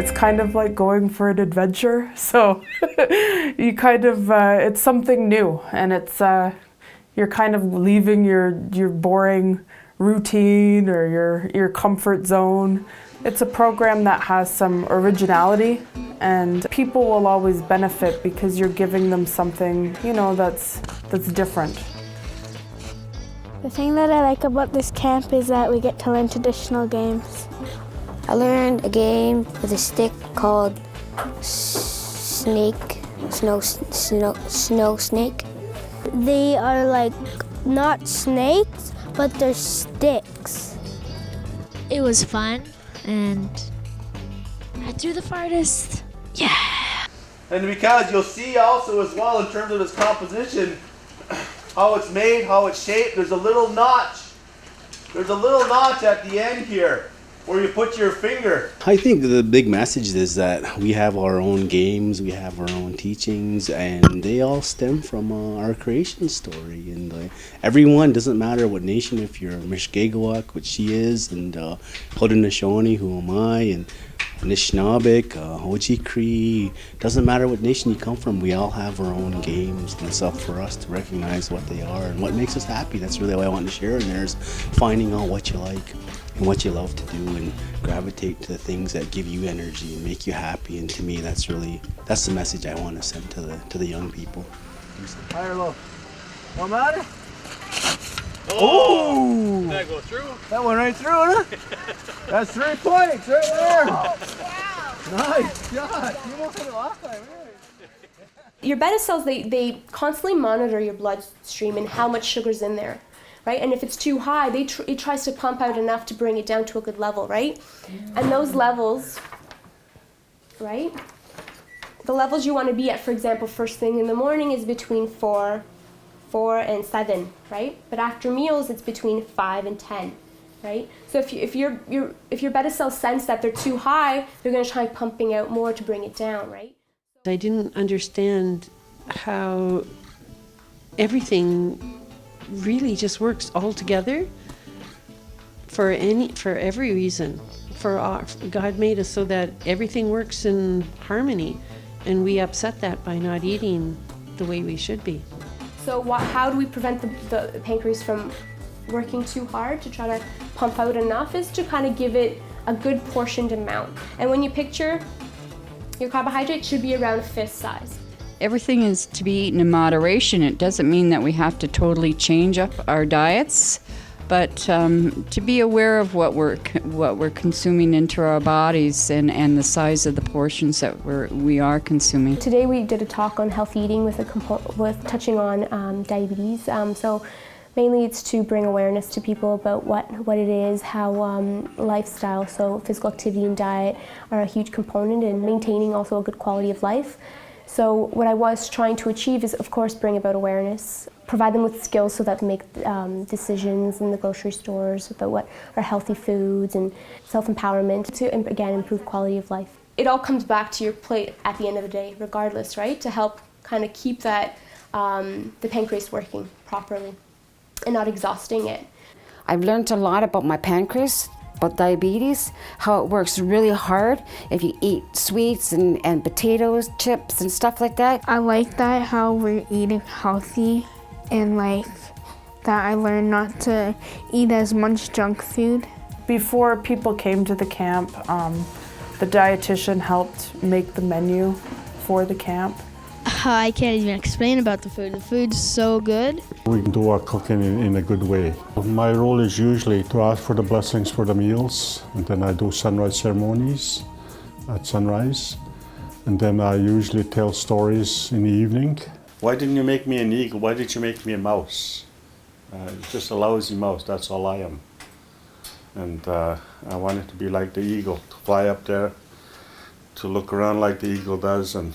it's kind of like going for an adventure. So you kind of, it's something new, and it's, you're kind of leaving your boring routine or your comfort zone. It's a program that has some originality, and people will always benefit because you're giving them something, you know, that's different. The thing that I like about this camp is that we get to learn traditional games. I learned a game with a stick called snow snake. They are like not snakes, but they're sticks. It was fun, and I threw the farthest. Yeah! And because you'll see also as well in terms of its composition, how it's made, how it's shaped, there's a little notch. There's a little notch at the end here where you put your finger. I think the big message is that we have our own games, we have our own teachings, and they all stem from our creation story. And everyone, doesn't matter what nation, if you're Mishkegawak, which she is, and Haudenosaunee, who am I, and Anishinaabeg, Hoji Cree, doesn't matter what nation you come from, we all have our own games, and it's up for us to recognize what they are and what makes us happy. That's really what I want to share in there, is finding out what you like and what you love to do, and gravitate to the things that give you energy and make you happy. And to me, that's the message I want to send to the young people. High or low? No matter? Oh! Did that go through? That went right through, huh? That's 3 points right there. Oh, wow. Nice shot. You almost hit it last time. Your beta cells, they constantly monitor your bloodstream and how much sugar's in there, right? And if it's too high, it tries to pump out enough to bring it down to a good level, right? And those levels, right? The levels you want to be at, for example, first thing in the morning is between 4 and 7, right? But after meals, it's between 5 and 10, right? So if your beta cells sense that they're too high, they're going to try pumping out more to bring it down, right? I didn't understand how everything really just works all together for every reason. God made us so that everything works in harmony, and we upset that by not eating the way we should be. So how do we prevent the pancreas from working too hard to try to pump out enough, is to kind of give it a good portioned amount. And when you picture your carbohydrate should be around a fist size. Everything is to be eaten in moderation. It doesn't mean that we have to totally change up our diets, but to be aware of what we're consuming into our bodies and the size of the portions that we are consuming. Today we did a talk on healthy eating with touching on diabetes. So mainly it's to bring awareness to people about what it is, how lifestyle, so physical activity and diet are a huge component in maintaining also a good quality of life. So what I was trying to achieve is, of course, bring about awareness, provide them with skills so that they make decisions in the grocery stores about what are healthy foods, and self-empowerment to, again, improve quality of life. It all comes back to your plate at the end of the day, regardless, right? To help kind of keep that, the pancreas working properly and not exhausting it. I've learned a lot about my pancreas, about diabetes, how it works really hard if you eat sweets and potatoes, chips and stuff like that. I like that how we're eating healthy, and like that I learned not to eat as much junk food. Before people came to the camp, the dietitian helped make the menu for the camp. I can't even explain about the food. The food's so good. We do our cooking in a good way. My role is usually to ask for the blessings for the meals, and then I do sunrise ceremonies at sunrise, and then I usually tell stories in the evening. Why didn't you make me an eagle? Why did you make me a mouse? Just a lousy mouse, that's all I am. And I wanted to be like the eagle, to fly up there, to look around like the eagle does, and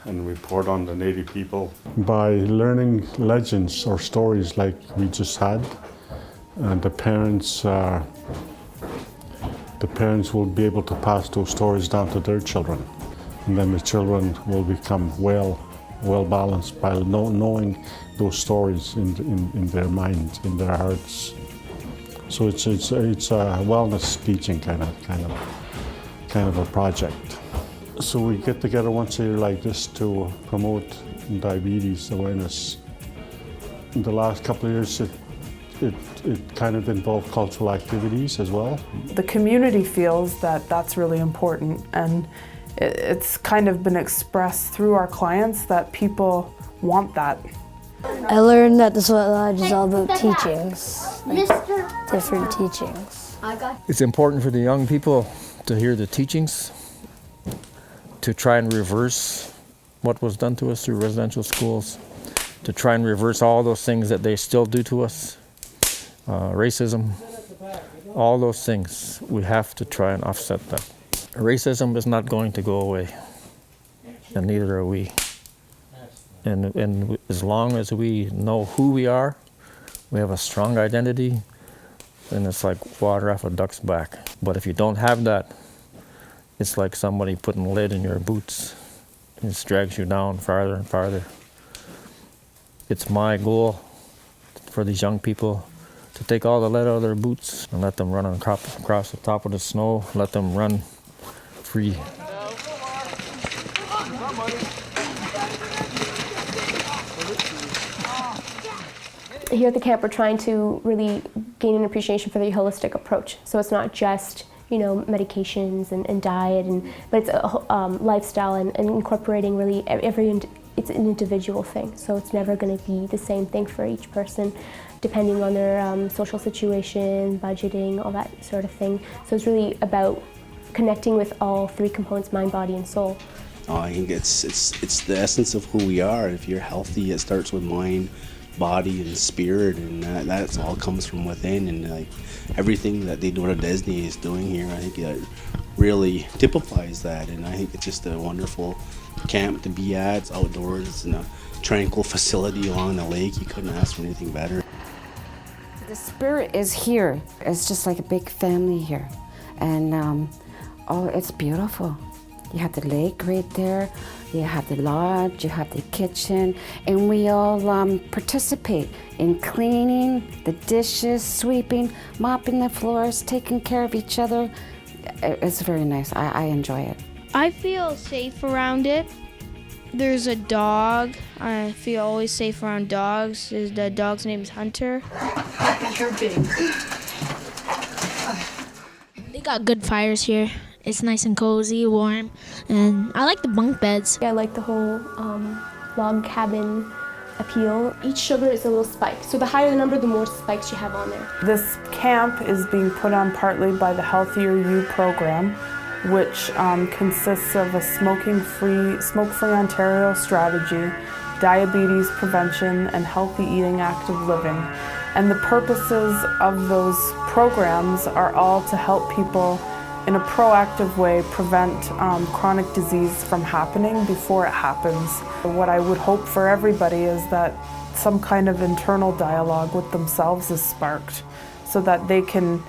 report on the native people. By learning legends or stories like we just had, the parents will be able to pass those stories down to their children, and then the children will become well balanced by knowing those stories in their minds, in their hearts. So it's a wellness teaching kind of kind of a project. So we get together once a year like this to promote diabetes awareness. In the last couple of years, it kind of involved cultural activities as well. The community feels that that's really important, and it's kind of been expressed through our clients that people want that. I learned that the Sweat Lodge is all about teachings, like different teachings. It's important for the young people to hear the teachings, to try and reverse what was done to us through residential schools, to try and reverse all those things that they still do to us, racism, all those things. We have to try and offset that. Racism is not going to go away, and neither are we. And as long as we know who we are, we have a strong identity, then it's like water off a duck's back. But if you don't have that, it's like somebody putting lead in your boots. It just drags you down farther and farther. It's my goal for these young people to take all the lead out of their boots and let them run across the top of the snow, let them run free. Here at the camp, we're trying to really gain an appreciation for the holistic approach. So it's not just, medications and diet, but it's a lifestyle and incorporating really it's an individual thing. So it's never going to be the same thing for each person, depending on their social situation, budgeting, all that sort of thing. So it's really about connecting with all three components, mind, body, and soul. I think it's the essence of who we are. If you're healthy, it starts with mind, body, and spirit, and that's all comes from within. And like everything that Deborah Disney is doing here, I think it really typifies that. And I think it's just a wonderful camp to be at. It's outdoors. It's in a tranquil facility along the lake. You couldn't ask for anything better. The spirit is here. It's just like a big family here, and it's beautiful. You have the lake right there, you have the lodge, you have the kitchen, and we all participate in cleaning the dishes, sweeping, mopping the floors, taking care of each other. It's very nice. I enjoy it. I feel safe around it. There's a dog. I feel always safe around dogs. The dog's name is Hunter. You're big. They got good fires here. It's nice and cozy, warm, and I like the bunk beds. I like the whole log cabin appeal. Each sugar is a little spike, so the higher the number, the more spikes you have on there. This camp is being put on partly by the Healthier You program, which consists of a smoke-free Ontario strategy, diabetes prevention, and healthy eating, active living. And the purposes of those programs are all to help people in a proactive way prevent chronic disease from happening before it happens. What I would hope for everybody is that some kind of internal dialogue with themselves is sparked so that they can,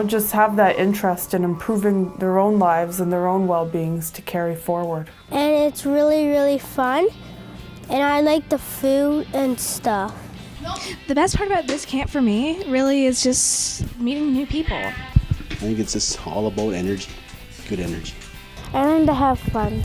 just have that interest in improving their own lives and their own well-beings to carry forward. And it's really, really fun, and I like the food and stuff. The best part about this camp for me really is just meeting new people. I think it's just all about energy, good energy. I learned to have fun.